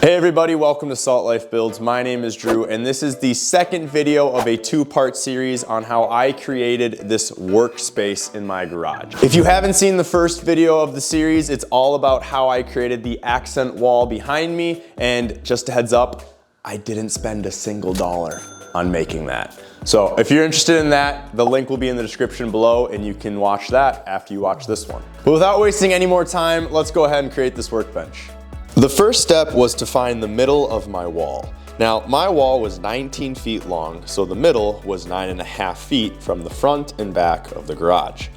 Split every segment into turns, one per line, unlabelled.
Hey everybody, welcome to Salt Life Builds. My name is Drew and this is the second video of a two-part series on how I created this workspace in my garage. If you haven't seen the first video of the series, it's all about how I created the accent wall behind me, and just a heads up, I didn't spend a single dollar on making that. So if you're interested in that, the link will be in the description below and you can watch that after you watch this one. But without wasting any more time, let's go ahead and create this workbench. The first step was to find the middle of my wall. Now, my wall was 19 feet long, so the middle was 9.5 feet from the front and back of the garage.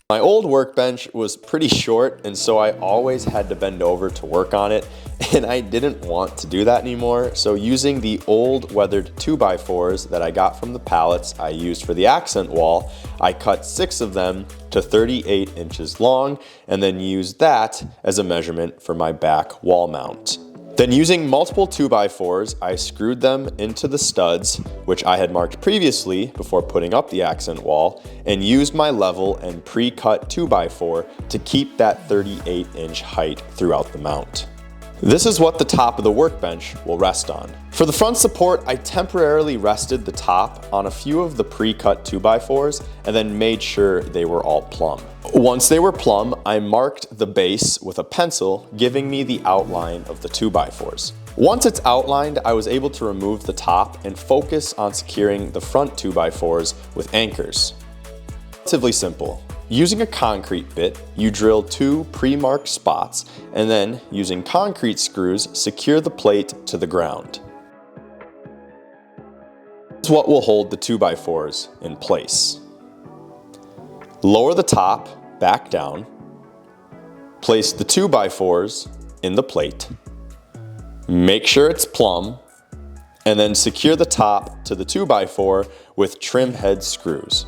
My old workbench was pretty short, and so I always had to bend over to work on it, and I didn't want to do that anymore, so using the old weathered 2x4s that I got from the pallets I used for the accent wall, I cut 6 of them to 38 inches long, and then used that as a measurement for my back wall mount. Then using multiple 2x4s, I screwed them into the studs, which I had marked previously before putting up the accent wall, and used my level and pre-cut 2x4 to keep that 38-inch height throughout the mount. This is what the top of the workbench will rest on. For the front support, I temporarily rested the top on a few of the pre-cut 2x4s and then made sure they were all plumb. Once they were plumb, I marked the base with a pencil, giving me the outline of the 2x4s. Once it's outlined, I was able to remove the top and focus on securing the front 2x4s with anchors. Relatively simple. Using a concrete bit, you drill 2 pre-marked spots, and then, using concrete screws, secure the plate to the ground. This is what will hold the 2x4s in place. Lower the top back down, place the 2x4s in the plate, make sure it's plumb, and then secure the top to the 2x4 with trim head screws.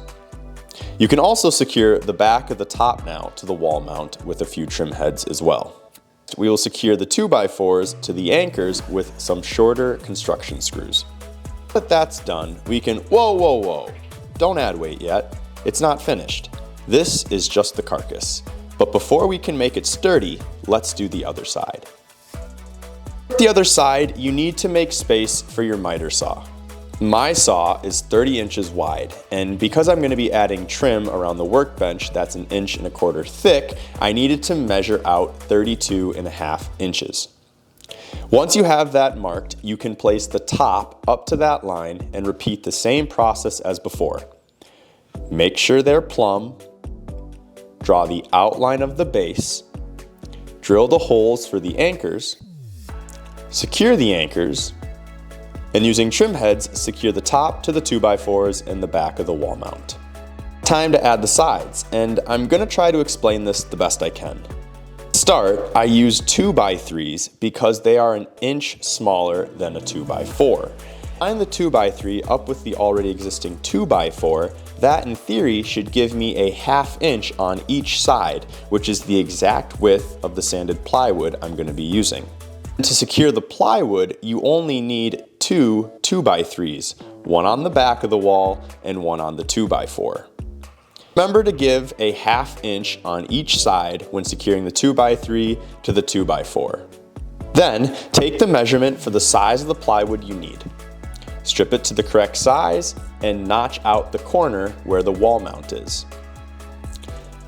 You can also secure the back of the top now to the wall mount with a few trim heads as well. We will secure the 2x4s to the anchors with some shorter construction screws. Now that that's done, we can, whoa, don't add weight yet. It's not finished. This is just the carcass. But before we can make it sturdy, let's do the other side. The other side, you need to make space for your miter saw. My saw is 30 inches wide, and because I'm going to be adding trim around the workbench that's 1.25 inches thick, I needed to measure out 32.5 inches. Once you have that marked, you can place the top up to that line and repeat the same process as before. Make sure they're plumb, draw the outline of the base, drill the holes for the anchors, secure the anchors, and using trim heads, secure the top to the 2x4s and the back of the wall mount. Time to add the sides, and I'm going to try to explain this the best I can. To start, I use 2x3s because they are 1 inch smaller than a 2x4. Line the 2x3 up with the already existing 2x4, that in theory should give me a 1/2 inch on each side, which is the exact width of the sanded plywood I'm going to be using. To secure the plywood, you only need 2 2x3s, one on the back of the wall and one on the 2x4. Remember to give a 1/2 inch on each side when securing the 2x3 to the 2x4. Then, take the measurement for the size of the plywood you need. Strip it to the correct size and notch out the corner where the wall mount is.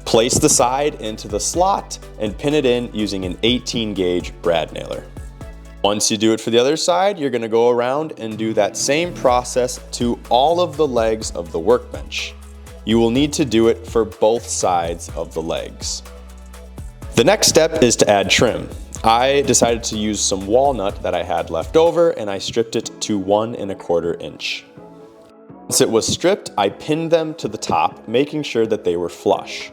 Place the side into the slot and pin it in using an 18 gauge brad nailer. Once you do it for the other side, you're going to go around and do that same process to all of the legs of the workbench. You will need to do it for both sides of the legs. The next step is to add trim. I decided to use some walnut that I had left over, and I stripped it to 1.25 inch. Once it was stripped, I pinned them to the top, making sure that they were flush.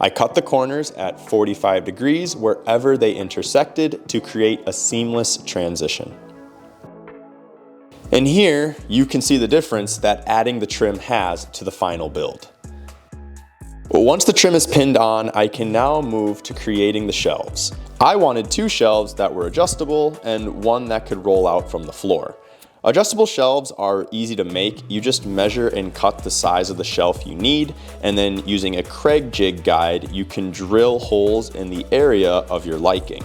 I cut the corners at 45 degrees wherever they intersected to create a seamless transition. And here you can see the difference that adding the trim has to the final build. Once the trim is pinned on, I can now move to creating the shelves. I wanted 2 shelves that were adjustable and one that could roll out from the floor. Adjustable shelves are easy to make. You just measure and cut the size of the shelf you need, and then using a Craig jig guide, you can drill holes in the area of your liking.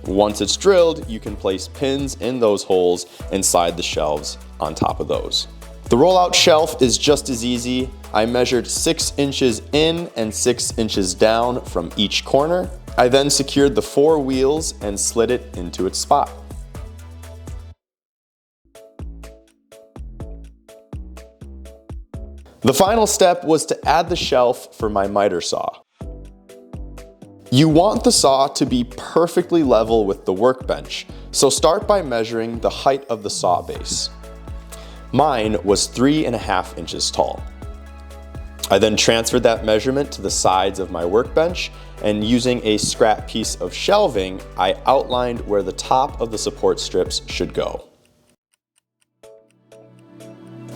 Once it's drilled, you can place pins in those holes and slide the shelves on top of those. The rollout shelf is just as easy. I measured 6 inches in and 6 inches down from each corner. I then secured the 4 wheels and slid it into its spot. The final step was to add the shelf for my miter saw. You want the saw to be perfectly level with the workbench, so start by measuring the height of the saw base. Mine was 3.5 inches tall. I then transferred that measurement to the sides of my workbench, and using a scrap piece of shelving, I outlined where the top of the support strips should go.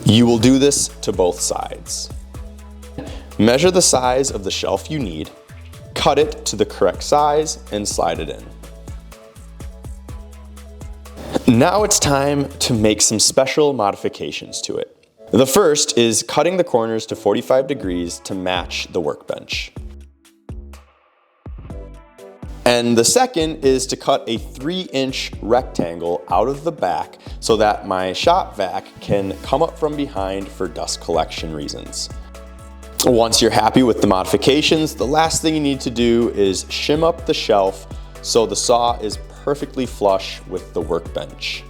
You will do this to both sides. Measure the size of the shelf you need, cut it to the correct size, and slide it in. Now it's time to make some special modifications to it. The first is cutting the corners to 45 degrees to match the workbench. And the second is to cut a 3-inch rectangle out of the back so that my shop vac can come up from behind for dust collection reasons. Once you're happy with the modifications, the last thing you need to do is shim up the shelf so the saw is perfectly flush with the workbench.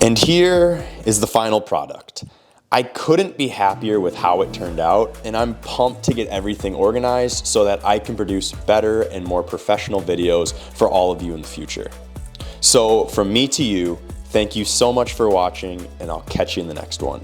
And here is the final product. I couldn't be happier with how it turned out, and I'm pumped to get everything organized so that I can produce better and more professional videos for all of you in the future. So from me to you, thank you so much for watching, and I'll catch you in the next one.